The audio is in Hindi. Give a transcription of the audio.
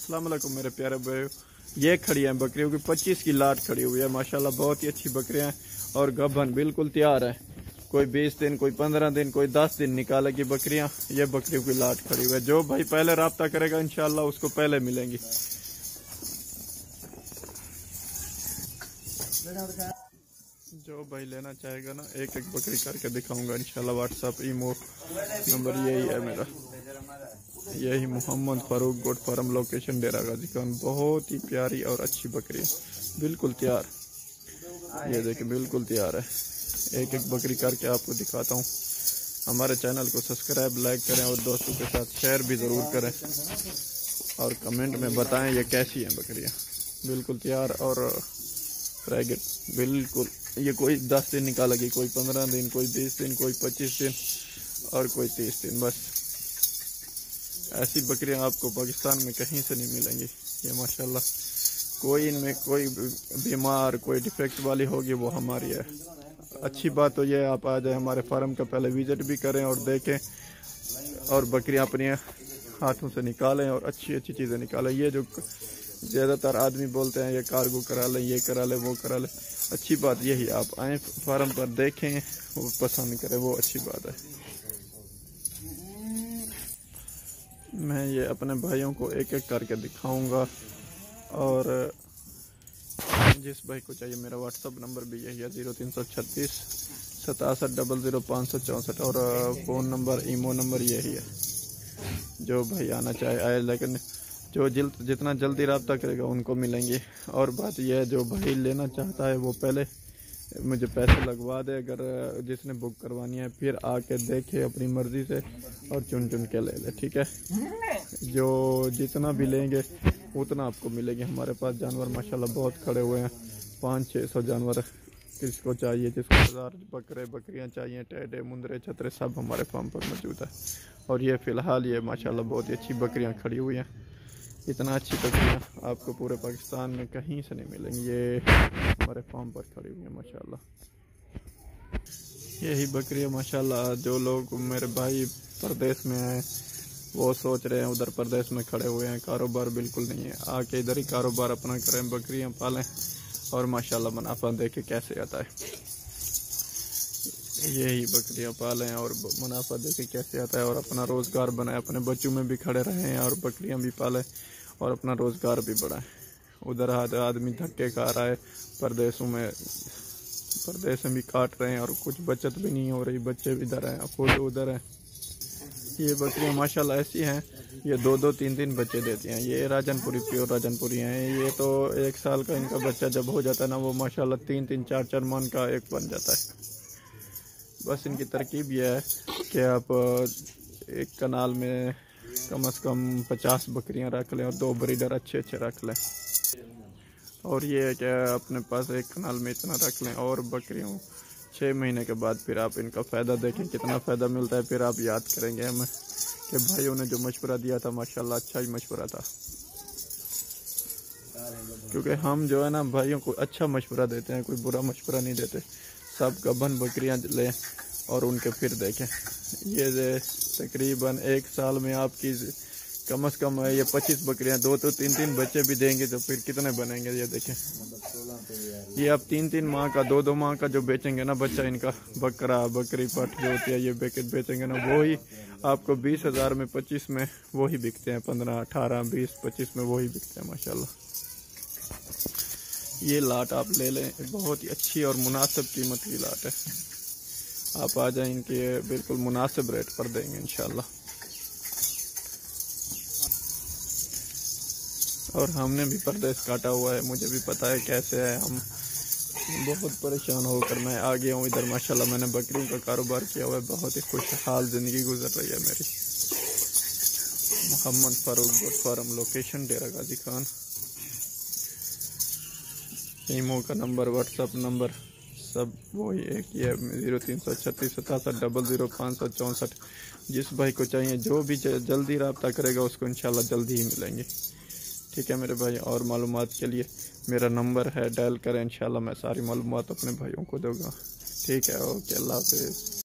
अस्सलाम वालेकुम मेरे प्यारे भाइयों। ये खड़ी है बकरियों की 25 की लाट खड़ी हुई है माशाल्लाह, बहुत ही अच्छी बकरियां हैं और गबन बिल्कुल तैयार है। कोई 20 दिन, कोई 15 दिन, कोई 10 दिन निकालेगी बकरियां। ये बकरियों की लाट खड़ी हुई है। जो भाई पहले राब्ता करेगा इंशाल्लाह उसको पहले मिलेंगी। जो भाई लेना चाहेगा ना, एक एक बकरी करके दिखाऊंगा इंशाल्लाह। व्हाट्सअप ईमो नंबर यही है मेरा, यही Mohammad Farooq goat farm, location Dera Ghazi Khan. बहुत ही प्यारी और अच्छी बकरी है, बिल्कुल तैयार। ये देखिए बिल्कुल तैयार है। एक एक बकरी करके आपको दिखाता हूँ। हमारे चैनल को सब्सक्राइब, लाइक करें और दोस्तों के साथ शेयर भी ज़रूर करें और कमेंट में बताएं ये कैसी हैं बकरियाँ। बिल्कुल तैयार और प्रेग्नेंट बिल्कुल। ये कोई 10 दिन निकालेगी, कोई 15 दिन, कोई 20 दिन, कोई 25 दिन और कोई 30 दिन। बस ऐसी बकरियां आपको पाकिस्तान में कहीं से नहीं मिलेंगी। ये माशाल्लाह कोई इनमें कोई बीमार, कोई डिफेक्ट वाली होगी वो हमारी है। अच्छी बात तो ये आप आ जाए हमारे फार्म का, पहले विजिट भी करें और देखें और बकरियां अपने हाथों से निकालें और अच्छी अच्छी चीज़ें निकालें। ये जो ज़्यादातर आदमी बोलते हैं ये कार्गो करा लें, ये करा लें, वो करा लें, अच्छी बात यही आप आएँ फार्म पर, देखें, वो पसंद करें, वो अच्छी बात है। मैं ये अपने भाइयों को एक एक करके दिखाऊंगा और जिस भाई को चाहिए मेरा व्हाट्सअप नंबर भी यही है 0336 67 00 564 और फ़ोन नंबर, ईमो नंबर यही है। जो भाई आना चाहे आए, लेकिन जो जितना जल्दी रब्ता करेगा उनको मिलेंगे। और बात यह है जो भाई लेना चाहता है वो पहले मुझे पैसे लगवा दे, अगर जिसने बुक करवानी है, फिर आके देखे अपनी मर्ज़ी से और चुन चुन के ले ले, ठीक है। जो जितना भी लेंगे उतना आपको मिलेंगे। हमारे पास जानवर माशाल्लाह बहुत खड़े हुए हैं, 500-600 जानवर। किसको चाहिए, जिसको 1000 बकरे बकरियां चाहिए, टेढ़े मुंदरे छतरे सब हमारे फार्म पर मौजूद है। और ये फ़िलहाल ये माशाल्लाह बहुत ही अच्छी बकरियां खड़ी हुई हैं। इतना अच्छी बकरियां आपको पूरे पाकिस्तान में कहीं से नहीं मिलेंगी। ये हमारे फार्म पर खड़ी हुई है माशाल्लाह। यही बकरियां माशाल्लाह। जो लोग मेरे भाई परदेश में हैं वो सोच रहे हैं उधर परदेश में खड़े हुए हैं, कारोबार बिल्कुल नहीं है, आके इधर ही कारोबार अपना करें, बकरियां पालें और माशाल्लाह मुनाफा देखे कैसे आता है। यही बकरियां पालें और मुनाफा देखे कैसे आता है और अपना रोज़गार बनाए, अपने बच्चों में भी खड़े रहें और बकरियां भी पालें और अपना रोज़गार भी बढ़ाएं। उधर आदमी धक्के खा रहा है, परदेश में भी काट रहे हैं और कुछ बचत भी नहीं हो रही, बच्चे भी इधर हैं, खुद उधर हैं। ये बकरियां माशाल्लाह ऐसी हैं, ये 2-2, 3-3 बच्चे देती हैं। ये राजनपुरी, प्योर राजनपुरी हैं। ये तो 1 साल का इनका बच्चा जब हो जाता है ना, वो माशाल्लाह 3-3, 4-4 मन का एक बन जाता है। बस इनकी तरकीब यह है कि आप एक कनाल में कम से कम 50 बकरियां रख लें और 2 ब्रीडर अच्छे अच्छे रख लें। और ये है कि अपने पास एक कनाल में इतना रख लें और बकरियों 6 महीने के बाद फिर आप इनका फ़ायदा देखें कितना फ़ायदा मिलता है। फिर आप याद करेंगे हमें कि भाइयों ने जो मशवरा दिया था माशाल्लाह अच्छा ही मशवरा था। क्योंकि हम जो है ना भाइयों को अच्छा मशवरा देते हैं, कोई बुरा मशवरा नहीं देते। सब गबन बकरियां लें और उनके फिर देखें। ये तकरीबन 1 साल में आपकी कम से कम ये 25 बकरियां, 2 तो 3-3 बच्चे भी देंगे तो फिर कितने बनेंगे। ये देखें, ये आप 3-3 माह का, 2-2 माह का जो बेचेंगे ना बच्चा इनका, बकरा बकरी पट जो होती है ये बेचेंगे ना, वो ही आपको 20,000 में 25 में वही बिकते हैं, 15, 18, 20, 25 में वही बिकते हैं माशाल्लाह। ये लाट आप ले लें, बहुत ही अच्छी और मुनासिब कीमत की लाट है। आप आ जाएं, इनके बिल्कुल मुनासिब रेट पर देंगे इंशाल्लाह। और हमने भी परदेश काटा हुआ है, मुझे भी पता है कैसे है। हम बहुत परेशान होकर मैं आ गया हूँ इधर माशाल्लाह। मैंने बकरियों का कारोबार किया हुआ है, बहुत ही खुशहाल ज़िंदगी गुजर रही है मेरी। Mohammad Farooq goat farm, location Dera Ghazi Khan. Imo का नंबर, व्हाट्सअप नंबर सब वही एक ही है, 0336 67 00 564। जिस भाई को चाहिए, जो भी जल्दी रब्ता करेगा उसको इंशाल्लाह जल्दी ही मिलेंगे, ठीक है मेरे भाई। और मालूमात के लिए मेरा नंबर है, डायल करें, इंशाल्लाह मैं सारी मालूमात अपने भाइयों को दूंगा, ठीक है। ओके, अल्लाह हाफिज़।